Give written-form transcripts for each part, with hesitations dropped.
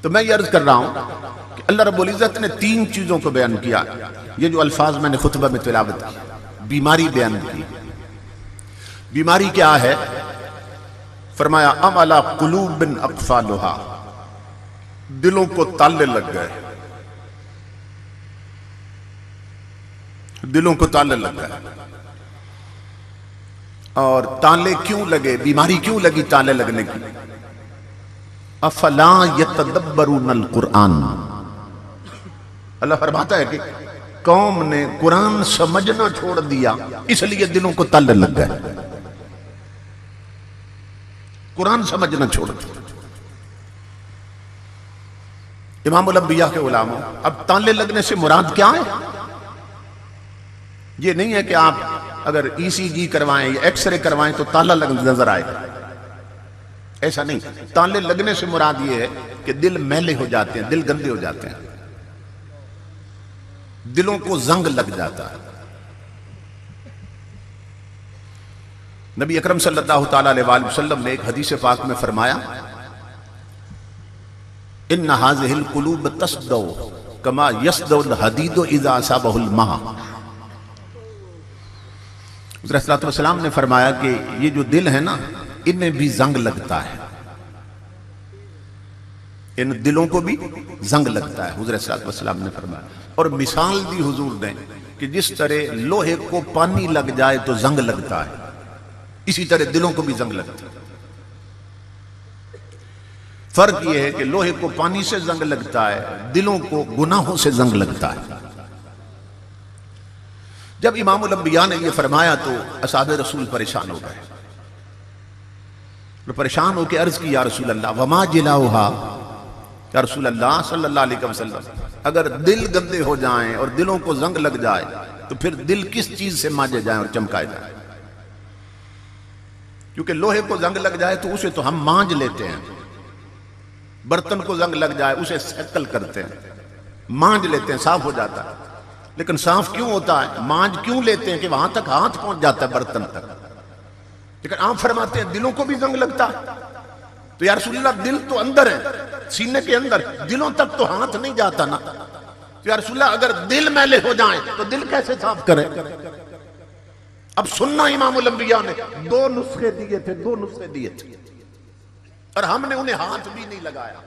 تو میں یہ عرض کر رہا ہوں کہ اللہ رب العزت نے 3 چیزوں کو بیان کیا. یہ جو الفاظ میں نے خطبہ میں تلاوت کی، بیماری بیان کی. بیماری کیا ہے؟ فرمایا ام علی قلوب اقفالها، دلوں کو تالے لگ گئے. دلوں کو تالے لگ گئے. اور تالے کیوں لگے؟ بیماری کیوں لگی تالے لگنے کی؟ افلا یتدبرون القرآن، اللہ فرماتا ہے کہ قوم نے قرآن سمجھنا چھوڑ دیا، اس لیے دلوں کو تالے لگ گئے. قرآن سمجھنا چھوڑ دیا. امام الانبیاء کے علماء، اب تالے لگنے سے مراد کیا ہے؟ یہ نہیں ہے کہ آپ اگر ای سی جی کروائیں یا ایکس رے کروائیں تو تالا نظر آئے گا. ایسا نہیں. تالے لگنے سے مراد یہ ہے کہ دل میلے ہو جاتے ہیں، دل گندے ہو جاتے ہیں، دلوں کو زنگ لگ جاتا ہے. نبی اکرم صلی اللہ تعالیٰ علیہ وآلہ وسلم نے ایک حدیث پاک میں فرمایا ان هذه القلوب تصدو كما يصدو الحديد اذا اصابه الماء. حضرت صلی اللہ علیہ وسلم نے فرمایا کہ یہ جو دل ہے نا، ان میں بھی زنگ لگتا ہے، ان دلوں کو بھی زنگ لگتا ہے. حضرت صلی اللہ علیہ وسلم نے فرمایا. اور مثال دی حضور نے کہ جس طرح لوہے کو پانی لگ جائے تو زنگ لگتا ہے، اسی طرح دلوں کو بھی زنگ لگتا ہے. فرق یہ ہے کہ لوہے کو پانی سے زنگ لگتا ہے، دلوں کو گناہوں سے زنگ لگتا ہے. جب امام الانبیاء نے یہ فرمایا تو اصحاب رسول پریشان ہو گئے. پریشان ہو کے عرض کی یا رسول اللہ وما جلاؤہا، یا رسول اللہ صلی اللہ علیہ وسلم اگر دل گندے ہو جائیں اور دلوں کو زنگ لگ جائے تو پھر دل کس چیز سے مانجے جائیں اور چمکائے جائیں؟ کیونکہ لوہے کو زنگ لگ جائے تو اسے تو ہم مانج لیتے ہیں، برتن کو زنگ لگ جائے اسے سیکل کرتے ہیں، مانج لیتے ہیں، صاف ہو جاتا ہے. لیکن صاف کیوں ہوتا ہے؟ مانج کیوں لیتے ہیں کہ وہاں تک ہاتھ پہنچ جاتا ہے برتن تک. لیکن آپ فرماتے ہیں دلوں کو بھی زنگ لگتا ہے. تو یا رسول اللہ دل تو اندر ہے، سینے کے اندر، دلوں تک تو ہاتھ نہیں جاتا نا. تو یا رسول اللہ اگر دل میلے ہو جائیں تو دل کیسے صاف کریں؟ اب سننا امام الانبیاء نے 2 نسخے دیے تھے، 2 نسخے دیے تھے، اور ہم نے انہیں ہاتھ بھی نہیں لگایا.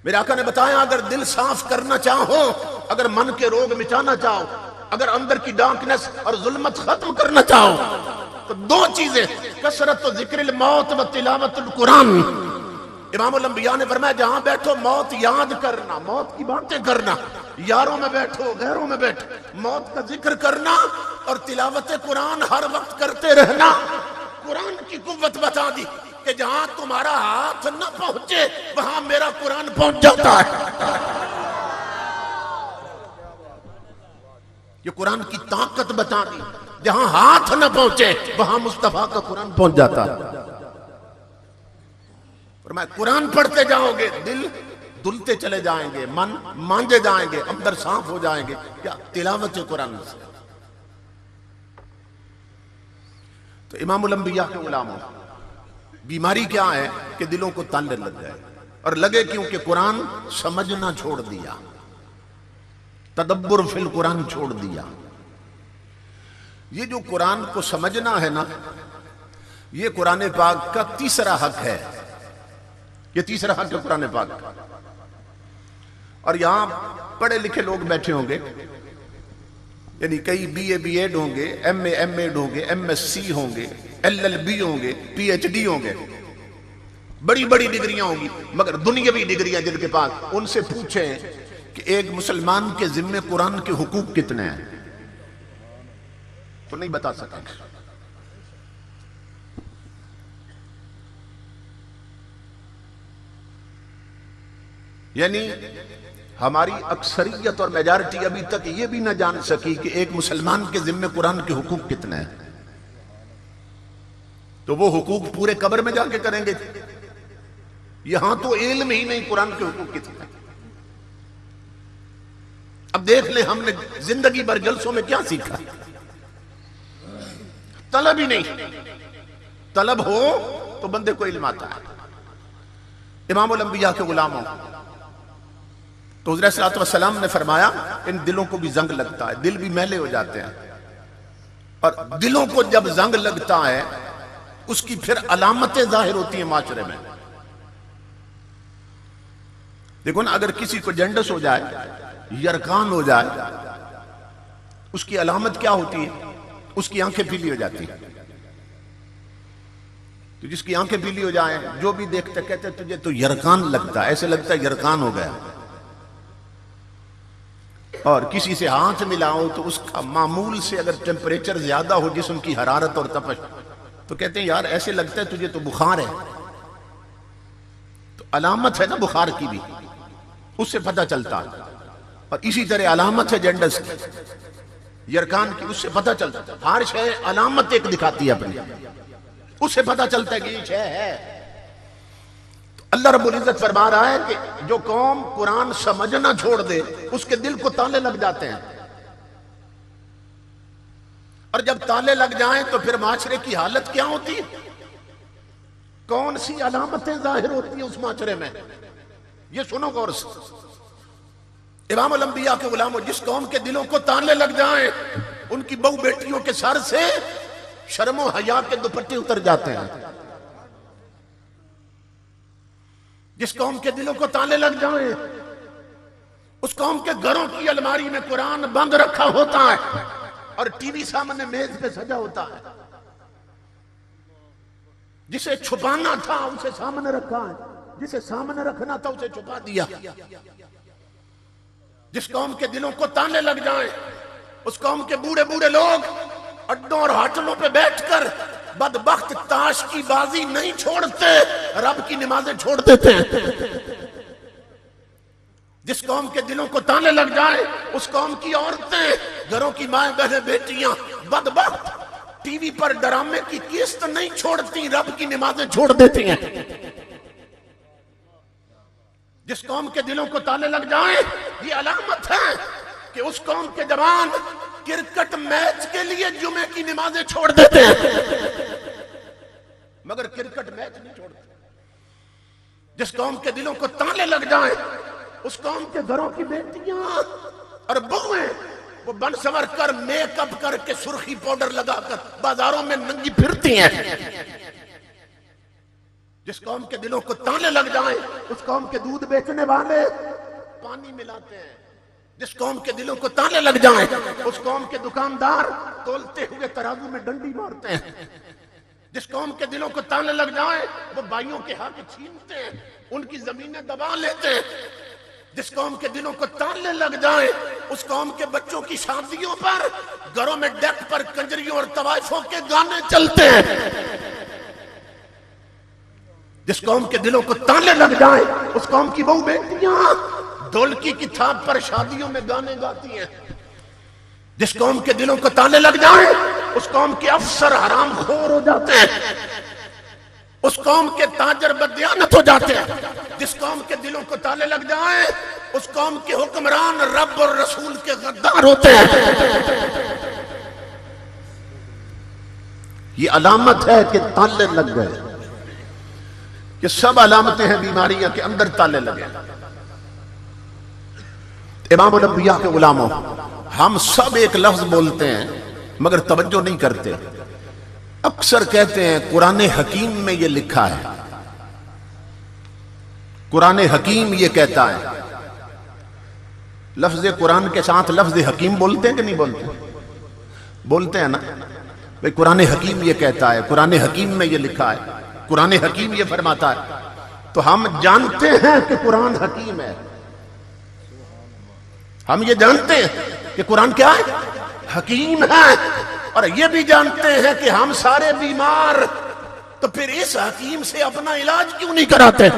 میرے آقا نے بتایا اگر دل صاف کرنا چاہو، اگر من کے روگ مٹانا چاہو، اگر اندر کی ڈارکنس اور ظلمت ختم کرنا چاہو تو 2 چیزیں، کثرت ذکر الموت و تلاوت القرآن. امام الانبیاء نے فرمایا جہاں بیٹھو موت یاد کرنا، موت کی باتیں کرنا، یاروں میں بیٹھو غیروں میں بیٹھو، موت کا ذکر کرنا اور تلاوت قرآن ہر وقت کرتے رہنا. قرآن کی قوت بتا دی کہ جہاں تمہارا ہاتھ نہ پہنچے وہاں میرا قرآن پہنچ جاتا ہے. یہ قرآن کی طاقت بتا دی، جہاں ہاتھ نہ پہنچے وہاں مصطفیٰ کا قرآن پہنچ جاتا ہے. فرمایا قرآن پڑھتے جاؤ گے دل دلتے چلے جائیں گے، من مانجے جائیں گے، اندر صاف ہو جائیں گے. کیا تلاوت قرآن سے. تو امام الانبیاء کے علماء، بیماری کیا ہے کہ دلوں کو تالے لگ گئے. اور لگے کیونکہ قرآن سمجھنا چھوڑ دیا، تدبر فی القرآن چھوڑ دیا. یہ جو قرآن کو سمجھنا ہے نا، یہ قرآن پاک کا تیسرا حق ہے. یہ تیسرا حق ہے قرآن پاک کا. اور یہاں پڑھے لکھے لوگ بیٹھے ہوں گے، یعنی کئی بی اے بی ایڈ ہوں گے، ایم اے ایم ایڈ ہوں گے، ایم ایس سی ہوں گے، ایل ایل بی ہوں گے، پی ایچ ڈی ہوں گے، بڑی بڑی ڈگریاں ہوں گی، مگر دنیاوی ڈگریاں جن کے پاس. ان سے پوچھیں کہ ایک مسلمان کے ذمہ قرآن کے حقوق کتنے ہیں تو نہیں بتا سکا. یعنی ہماری اکثریت اور میجارٹی ابھی تک یہ بھی نہ جان سکی کہ ایک مسلمان کے ذمہ قرآن کے حقوق کتنے ہیں. تو وہ حقوق پورے قبر میں جا کے کریں گے. یہاں تو علم ہی نہیں قرآن کے حقوق کتنے. اب دیکھ لیں ہم نے زندگی بھر جلسوں میں کیا سیکھا. طلب ہی نہیں. طلب ہو تو بندے کو علم آتا ہے. امام الانبیاء کے غلاموں، تو حضرت صلی اللہ علیہ وسلم نے فرمایا ان دلوں کو بھی زنگ لگتا ہے، دل بھی میلے ہو جاتے ہیں، اور دلوں کو جب زنگ لگتا ہے اس کی پھر علامتیں ظاہر ہوتی ہیں معاشرے میں۔ دیکھو نا، اگر کسی کو جنڈس ہو جائے، یرکان ہو جائے، اس کی علامت کیا ہوتی ہے؟ اس کی آنکھیں پیلی ہو جاتی ہیں۔ تو جس کی آنکھیں پیلی ہو جائیں، جو بھی دیکھتے کہتے تجھے تو یرکان لگتا ہے، ایسے لگتا ہے یرکان ہو گیا۔ اور کسی سے ہاتھ ملاؤ تو اس کا معمول سے اگر ٹیمپریچر زیادہ ہو، جسم کی حرارت اور تپش، تو کہتے ہیں یار ایسے لگتا ہے تجھے تو بخار ہے۔ تو علامت ہے نا بخار کی بھی، اس سے پتہ چلتا ہے۔ اور اسی طرح علامت ہے جنڈس کی، یرکان کی، اس سے پتہ چلتا ہے۔ ہر شے علامت ایک دکھاتی ہے اپنی، اس سے پتہ چلتا ہے کہ یہ شے ہے۔ اللہ رب العزت فرما رہا ہے کہ جو قوم قرآن سمجھنا چھوڑ دے اس کے دل کو تالے لگ جاتے ہیں، اور جب تالے لگ جائیں تو پھر معاشرے کی حالت کیا ہوتی ہے؟ کون سی علامتیں ظاہر ہوتی ہیں اس معاشرے میں؟ یہ سنو غور سے، امام الانبیاء کے غلاموں، جس قوم کے دلوں کو تالے لگ جائیں ان کی بہو بیٹیوں کے سر سے شرم و حیا کے دوپٹے اتر جاتے ہیں۔ جس قوم کے دلوں کو تالے لگ جائیں اس قوم کے گھروں کی الماری میں قرآن بند رکھا ہوتا ہے اور ٹی وی سامنے میز پہ سجا ہوتا ہے۔ جسے چھپانا تھا اسے سامنے رکھا ہے، جسے سامنے رکھنا تھا اسے چھپا دیا۔ جس قوم کے دلوں کو تالے لگ جائیں اس قوم کے بوڑھے بوڑھے لوگ اڈوں اور ہوٹلوں پہ بیٹھ کر بدبخت تاش کی بازی نہیں چھوڑتے، رب کی نمازیں چھوڑ دیتے ہیں۔ جس قوم کے دلوں کو تالے لگ جائیں اس قوم کی عورتیں، گھروں کی مائیں بہنیں بیٹیاں بدبخت ٹی وی پر ڈرامے کی قسط نہیں چھوڑتی، رب کی نمازیں چھوڑ دیتی ہیں۔ جس قوم کے دلوں کو تالے لگ جائیں یہ علامت ہے کہ اس قوم کے جوان کرکٹ میچ کے لیے جمعے کی نمازیں چھوڑ دیتے ہیں، مگر کرکٹ میچ نہیں چھوڑتے۔ جس قوم کے دلوں کو تالے لگ جائیں اس قوم کے گھروں کی بیٹیاں اور بہویں وہ بن سنور کر میک اپ کر کے سرخی پاؤڈر لگا کر بازاروں میں ننگی پھرتی ہیں۔ جس قوم کے دلوں کو تالے لگ جائیں اس قوم کے دودھ بیچنے والے پانی ملاتے ہیں۔ جس قوم کے دلوں کو تالے لگ جائیں اس قوم کے دکاندار تولتے ہوئے ترازو میں ڈنڈی مارتے ہیں۔ جس قوم کے دلوں کو تالے لگ جائیں وہ بھائیوں کے حق چھینتے ہیں، ان کی زمینیں دبا لیتے ہیں۔ جس قوم کے دلوں کو تالے لگ جائیں اس قوم کے بچوں کی شادیوں پر گھروں میں ڈیک پر کنجریوں اور طوائفوں کے گانے چلتے ہیں۔ جس قوم کے دلوں کو تالے لگ جائیں اس قوم کی بہو بیٹیاں ڈھولکی کی تھاپ پر شادیوں میں گانے گاتی ہیں۔ جس قوم کے دلوں کو تالے لگ جائیں اس قوم کے افسر حرام خور ہو جاتے ہیں، اس قوم کے تاجر بددیانت ہو جاتے ہیں۔ جس قوم کے دلوں کو تالے لگ جائیں اس قوم کے حکمران رب اور رسول کے غدار ہوتے ہیں۔ یہ علامت ہے کہ تالے لگ گئے، کہ سب علامتیں ہیں بیماریاں کے اندر تالے لگے۔ امام الانبیاء کے غلاموں، ہم سب ایک لفظ بولتے ہیں مگر توجہ نہیں کرتے۔ اکثر کہتے ہیں قرآن حکیم میں یہ لکھا ہے، قرآن حکیم یہ کہتا ہے۔ لفظ قرآن کے ساتھ لفظ حکیم بولتے ہیں کہ نہیں بولتے؟ بولتے ہیں نا بھئی، قرآن حکیم یہ کہتا ہے، قرآن حکیم میں یہ لکھا ہے، قرآن حکیم یہ فرماتا ہے۔ تو ہم جانتے ہیں کہ قرآن حکیم ہے، ہم یہ جانتے ہیں کہ قرآن کیا ہے؟ حکیم ہے، اور یہ بھی جانتے ہیں کہ ہم سارے بیمار، تو پھر اس حکیم سے اپنا علاج کیوں نہیں کراتے؟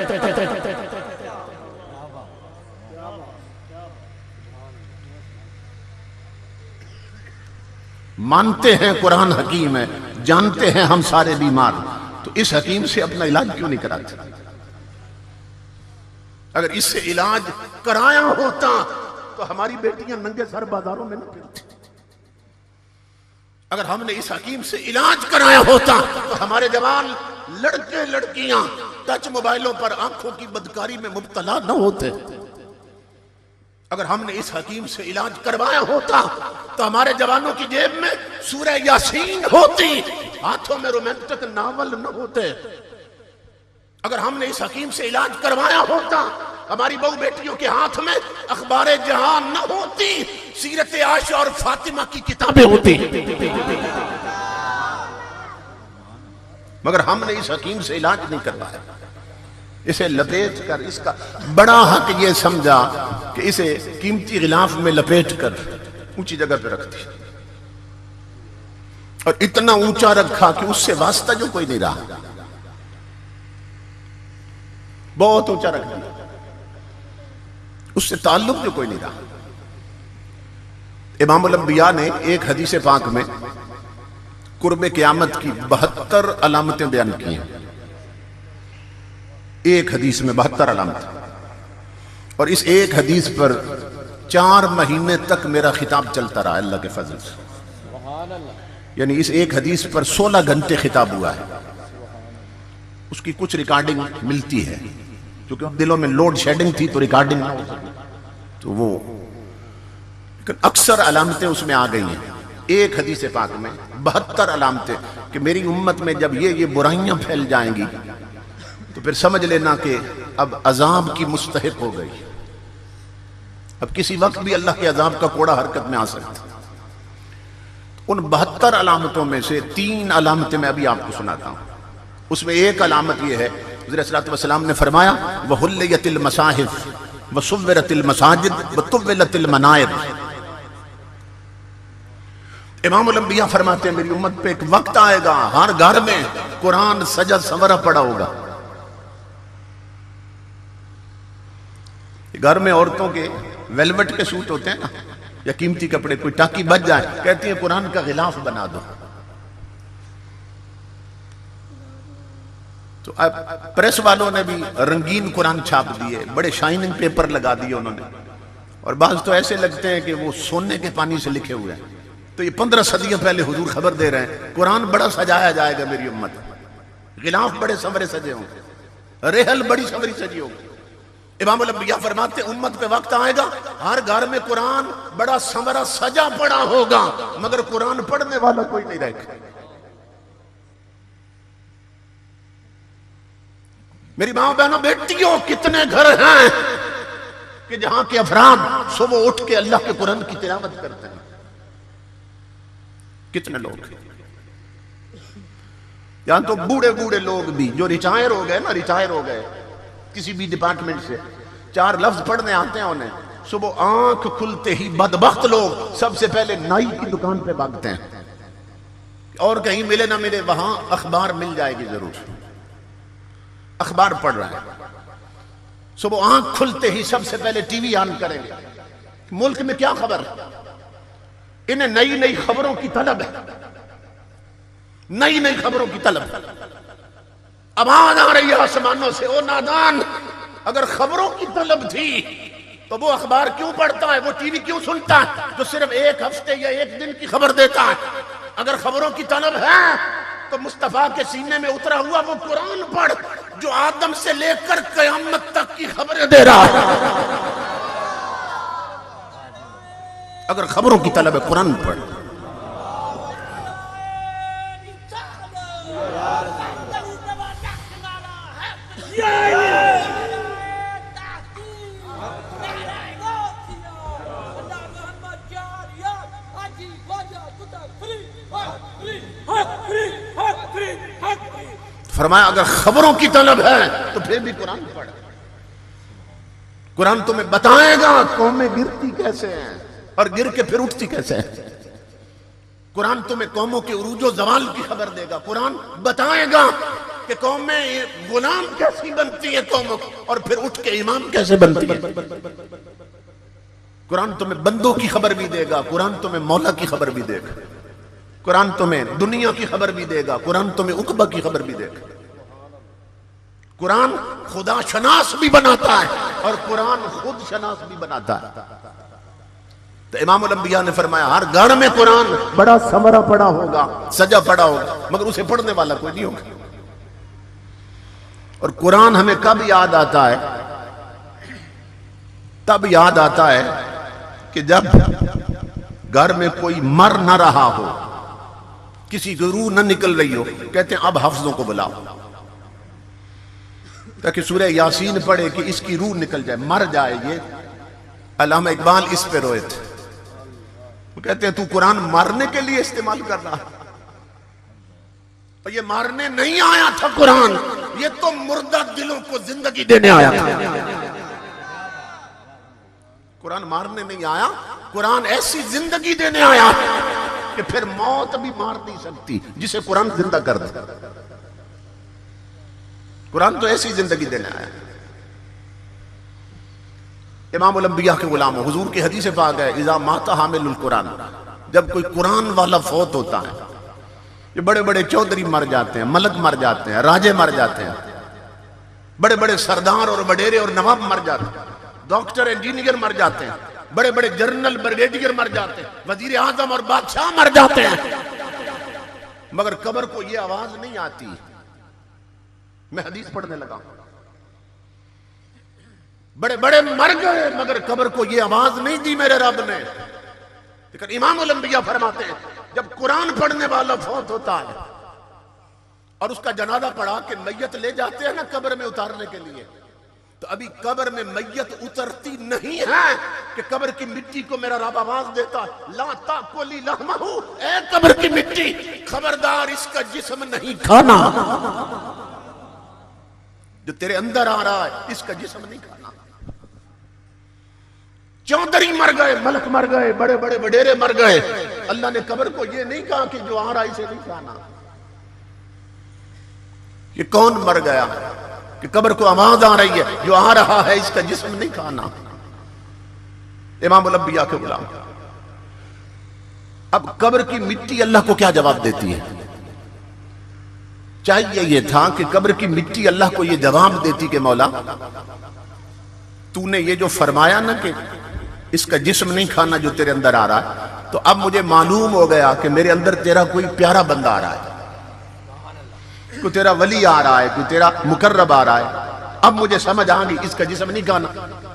مانتے ہیں قرآن حکیم ہے، جانتے ہیں ہم سارے بیمار، تو اس حکیم سے اپنا علاج کیوں نہیں کراتے؟ اگر اس سے علاج کرایا ہوتا تو ہماری بیٹیاں ننگے سر بازاروں میں نہ پھرتی۔ اگر ہم نے اس حکیم سے علاج کرایا ہوتا تو ہمارے جوان لڑکے لڑکیاں ٹچ موبائلوں پر آنکھوں کی بدکاری میں مبتلا نہ ہوتے. اگر ہم نے اس حکیم سے علاج کروایا ہوتا تو ہمارے جوانوں کی جیب میں سورہ یاسین ہوتی, ہاتھوں میں رومانٹک ناول نہ ہوتے. اگر ہم نے اس حکیم سے علاج کروایا ہوتا ہماری بہو بیٹیوں کے ہاتھ میں اخبار جہاں نہ ہوتی, سیرت عائشہ اور فاطمہ کی کتابیں ہوتی. مگر ہم نے اس حکیم سے علاج نہیں کروایا. اسے لپیٹ کر, اس کا بڑا حق یہ سمجھا کہ اسے قیمتی غلاف میں لپیٹ کر اونچی جگہ پہ رکھ دیا, اور اتنا اونچا رکھا کہ اس سے واسطہ جو کوئی نہیں رہا, بہت اونچا رکھ دیا, اس سے تعلق جو کوئی نہیں رہا. امام الانبیاء نے ایک حدیث پاک میں قرب قیامت کی 72 علامتیں بیان کی ہیں. ایک حدیث میں 72 علامتیں, اور اس ایک حدیث پر 4 مہینے تک میرا خطاب چلتا رہا اللہ کے فضل سے. یعنی اس ایک حدیث پر 16 گھنٹے خطاب ہوا ہے. اس کی کچھ ریکارڈنگ ملتی ہے کیونکہ دلوں میں لوڈ شیڈنگ تھی تو ریکارڈنگ نہ ہو سکی, تو وہ اکثر علامتیں اس میں آ گئی ہیں. ایک حدیث پاک میں 72 علامتیں کہ میری امت میں جب یہ برائیاں پھیل جائیں گی تو پھر سمجھ لینا کہ اب عذاب کی مستحق ہو گئی, اب کسی وقت بھی اللہ کے عذاب کا کوڑا حرکت میں آ سکتا. ان 72 علامتوں میں سے 3 علامتیں میں ابھی آپ کو سناتا ہوں. اس میں ایک علامت یہ ہے, حضرت صلی اللہ علیہ وسلم نے فرمایا وَحُلِّيَتِ الْمَصَاحِفِ وَصُوِّرَتِ الْمَسَاجِدِ وَطُوِّلَتِ الْمَنَائِرِ. امام الانبیاء فرماتے ہیں میری امت پہ ایک وقت آئے گا ہر گھر میں قرآن سجا سورا پڑا ہوگا. گھر میں عورتوں کے ویلوٹ کے سوٹ ہوتے ہیں نا, یا قیمتی کپڑے, کوئی ٹاکی بچ جائے کہتی ہیں قرآن کا غلاف بنا دو. تو اب پریس والوں نے بھی رنگین قرآن چھاپ دیے, بڑے شائننگ پیپر لگا دیے انہوں نے, اور بعض تو ایسے لگتے ہیں کہ وہ سونے کے پانی سے لکھے ہوئے ہیں. تو یہ 15 صدیوں پہلے حضور خبر دے رہے ہیں قرآن بڑا سجایا جائے گا میری امت, غلاف بڑے سورے سجے ہوں گے, ریحل بڑی سوری سجی ہوگی. امام الانبیاء فرماتے ہیں امت پہ وقت آئے گا ہر گھر میں قرآن بڑا سورا سجا پڑا ہوگا مگر قرآن پڑھنے والا کوئی نہیں رہے گا. میری ماں بہنوں بیٹیوں کتنے گھر ہیں کہ جہاں کے افراد صبح اٹھ کے اللہ کے قرآن کی تلاوت کرتے ہیں. کتنے لوگ ہیں یہاں, تو بوڑھے بوڑھے لوگ بھی جو ریٹائر ہو گئے نا, ریٹائر ہو گئے کسی بھی ڈپارٹمنٹ سے, 4 لفظ پڑھنے آتے ہیں انہیں, صبح آنکھ کھلتے ہی بدبخت لوگ سب سے پہلے نائی کی دکان پہ بھاگتے ہیں, اور کہیں ملے نہ ملے وہاں اخبار مل جائے گی ضرور, اخبار پڑھ رہے ہیں. صبح آنکھ کھلتے ہی سب سے پہلے ٹی وی آن کریں گے, ملک میں کیا خبر, انہیں نئی نئی خبروں کی طلب ہے, نئی نئی خبروں کی طلب. آواز آ رہی ہے آسمانوں سے, او نادان, اگر خبروں کی طلب تھی تو وہ اخبار کیوں پڑھتا ہے, وہ ٹی وی کیوں سنتا ہے جو صرف ایک ہفتے یا ایک دن کی خبر دیتا ہے. اگر خبروں کی طلب ہے تو مصطفیٰ کے سینے میں اترا ہوا وہ قرآن پڑھ جو آدم سے لے کر قیامت تک کی خبریں دے رہا ہے. اگر خبروں کی طلب ہے قرآن پڑھ. فرمایا اگر خبروں کی طلب ہے تو پھر بھی قرآن پڑھ. قرآن تمہیں بتائے گا قومیں گرتی کیسے ہیں اور گر کے پھر اٹھتی کیسے ہیں. قرآن تمہیں قوموں کے عروج و زوال کی خبر دے گا. قرآن بتائے گا کہ قومیں غلام کیسی بنتی ہیں قوموں کی, اور پھر اٹھ کے امام کیسے بنتی ہیں. قرآن تمہیں بندوں کی خبر بھی دے گا, قرآن تمہیں مولا کی خبر بھی دے گا, قرآن تمہیں دنیا کی خبر بھی دے گا, قرآن تمہیں عقبہ کی خبر بھی دے گا. قرآن خدا شناس بھی بناتا ہے اور قرآن خود شناس بھی بناتا ہے. تو امام الانبیاء نے فرمایا ہر گھر میں قرآن بڑا سمرا پڑا ہوگا, سجا پڑا ہوگا, مگر اسے پڑھنے والا کوئی نہیں ہوگا. اور قرآن ہمیں کب یاد آتا ہے؟ تب یاد آتا ہے کہ جب گھر میں کوئی مر نہ رہا ہو، کسی کی روح نہ نکل رہی ہو، کہتے ہیں اب حفظوں کو بلاؤ تاکہ سورہ یاسین پڑھے کہ اس کی روح نکل جائے، مر جائے یہ۔ علامہ اقبال اس پہ روئے تھے، وہ کہتے ہیں تو قرآن مارنے کے لیے استعمال کر رہا، اور یہ مارنے نہیں آیا تھا قرآن، یہ تو مردہ دلوں کو زندگی دینے آیا تھا۔ قرآن مارنے نہیں آیا، قرآن ایسی زندگی دینے آیا کہ پھر موت بھی مار نہیں سکتی جسے قرآن زندہ کر دے۔ قرآن تو ایسی زندگی دینے آیا۔ امام الانبیاء کے غلام حضور کی حدیث پاک ہے، اذا مات حامل القرآن، جب کوئی قرآن والا فوت ہوتا ہے، یہ بڑے بڑے چودھری مر جاتے ہیں، ملک مر جاتے ہیں، راجے مر جاتے ہیں، بڑے بڑے سردار اور وڈیرے اور نواب مر جاتے ہیں، ڈاکٹر انجینئر مر جاتے ہیں، بڑے بڑے جنرل بریگیڈیئر مر جاتے ہیں، وزیر اعظم اور بادشاہ مر جاتے ہیں، مگر قبر کو یہ آواز نہیں آتی۔ میں حدیث پڑھنے لگا، بڑے بڑے مر گئے مگر قبر کو یہ آواز نہیں دی میرے رب نے۔ لیکن امام الانبیاء فرماتے ہیں جب قرآن پڑھنے والا فوت ہوتا ہے اور اس کا جنازہ پڑھا کے میت لے جاتے ہیں نا قبر میں اتارنے کے لیے، تو ابھی قبر میں میت اترتی نہیں ہے کہ قبر کی مٹی کو میرا رب آواز دیتا ہے، لا تاکلی لحمہ، اے قبر کی مٹی خبردار اس کا جسم نہیں کھانا، جو تیرے اندر آ رہا ہے اس کا جسم نہیں کھانا۔ چودھری مر گئے، ملک مر گئے، بڑے بڑے وڈیرے مر گئے، اللہ نے قبر کو یہ نہیں کہا کہ جو آ رہا اسے نہیں کھانا۔ یہ کون مر گیا کہ قبر کو آواز آ رہی ہے جو آ رہا ہے اس کا جسم نہیں کھانا؟ امام الانبیاء کے غلام۔ اب قبر کی مٹی اللہ کو کیا جواب دیتی ہے؟ چاہیے یہ تھا کہ قبر کی مٹی اللہ کو یہ جواب دیتی کہ مولا تو نے یہ جو فرمایا نا کہ اس کا جسم نہیں کھانا جو تیرے اندر آ رہا ہے، تو اب مجھے معلوم ہو گیا کہ میرے اندر تیرا کوئی پیارا بندہ آ رہا ہے، کوئی تیرا ولی آ رہا ہے، کوئی تیرا مقرب آ رہا ہے، اب مجھے سمجھ آ گئی اس کا جسم نہیں کھانا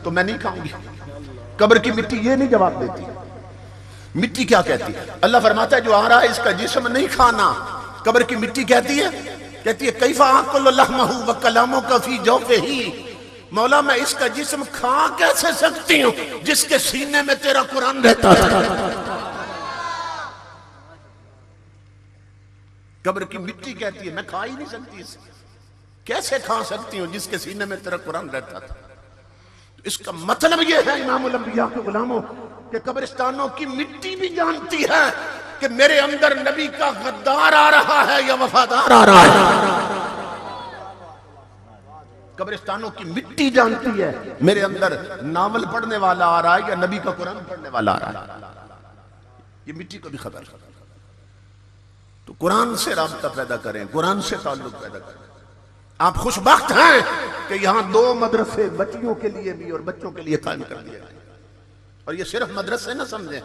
تو میں نہیں کھاؤں گی۔ قبر کی مٹی یہ نہیں جواب دیتی۔ مٹی کیا کہتی ہے؟ اللہ فرماتا ہے جو آ رہا ہے اس کا جسم نہیں کھانا۔ قبر کی مٹی کہتی ہے کیف آکل لحمہ وکلامک فی جوفہ، مولا میں اس کا جسم کھا کیسے سکتی ہوں جس کے سینے میں تیرا قرآن رہتا تھا۔ قبر کی مٹی کہتی ہے میں کھا ہی نہیں سکتی اسے، کیسے کھا سکتی ہوں جس کے سینے میں تیرا قرآن رہتا تھا۔ اس کا مطلب یہ ہے امام الانبیاء کے غلاموں کہ قبرستانوں کی مٹی بھی جانتی ہے کہ میرے اندر نبی کا غدار آ رہا ہے یا وفادار آ رہا ہے۔ قبرستانوں کی مٹی جانتی ہے میرے اندر ناول پڑھنے والا آ رہا ہے یا نبی کا قرآن پڑھنے والا آ رہا ہے، یہ مٹی کو بھی خبر۔ تو قرآن سے رابطہ پیدا کریں، قرآن سے تعلق پیدا کریں۔ آپ خوش بخت ہیں کہ یہاں 2 مدرسے بچیوں کے لیے بھی اور بچوں کے لیے قائم کر دیے گئے، اور یہ صرف مدرسے نہ سمجھیں،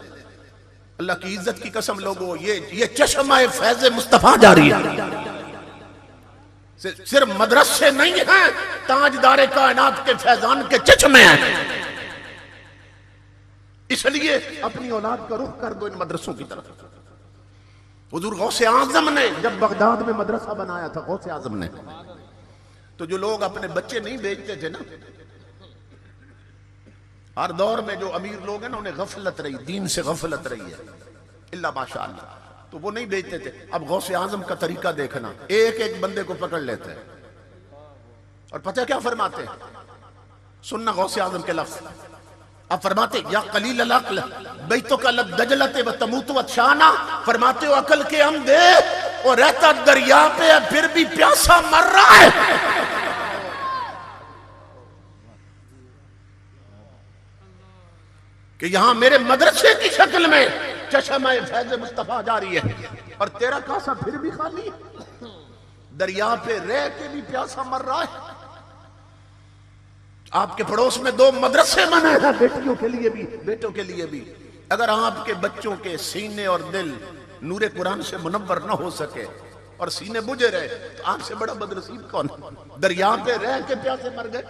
اللہ کی عزت کی قسم لوگوں یہ چشمہ فیض مصطفیٰ جاری ہے، صرف مدرسے نہیں ہیں، تاجدار کائنات کے فیضان کے چشمے ہیں۔ اس لیے اپنی اولاد کا رخ کر دو ان مدرسوں کی طرف۔ حضور غوث اعظم نے جب بغداد میں مدرسہ بنایا تھا، غوث اعظم نے، تو جو لوگ اپنے بچے نہیں بھیجتے تھے نا، ہر دور میں جو امیر لوگ ہیں نا انہیں غفلت رہی، دین سے غفلت رہی ہے، اللہ ماشاءاللہ، تو وہ نہیں بھیجتے تھے۔ اب غوث اعظم کا طریقہ دیکھنا، ایک ایک بندے کو پکڑ لیتے ہیں اور پتہ کیا فرماتے ہیں؟ سننا غوث اعظم کے لفظ، اب فرماتے یا قلیل العقل بیتک للدجلۃ وتموت وتشانا، فرماتے ہو عقل کے ہم دے، اور رہتا دریا پہ ہے پھر بھی پیاسا مر رہا ہے۔ کہ یہاں میرے مدرسے کی شکل میں چشمہ فیض مصطفیٰ جاری ہے اور تیرا کاسا پھر بھی خالی ہے، دریا پہ رہ کے بھی پیاسا مر رہا ہے۔ آپ کے پڑوس میں 2 مدرسے بنے ہیں، بیٹیوں کے لیے بھی بیٹوں کے لیے بھی۔ اگر آپ کے بچوں کے سینے اور دل نور قرآن سے منور نہ ہو سکے اور سینے بجھے رہے تو آپ سے بڑا بدنصیب کون ہے؟ دریا پہ رہ کے پیاسے مر گئے.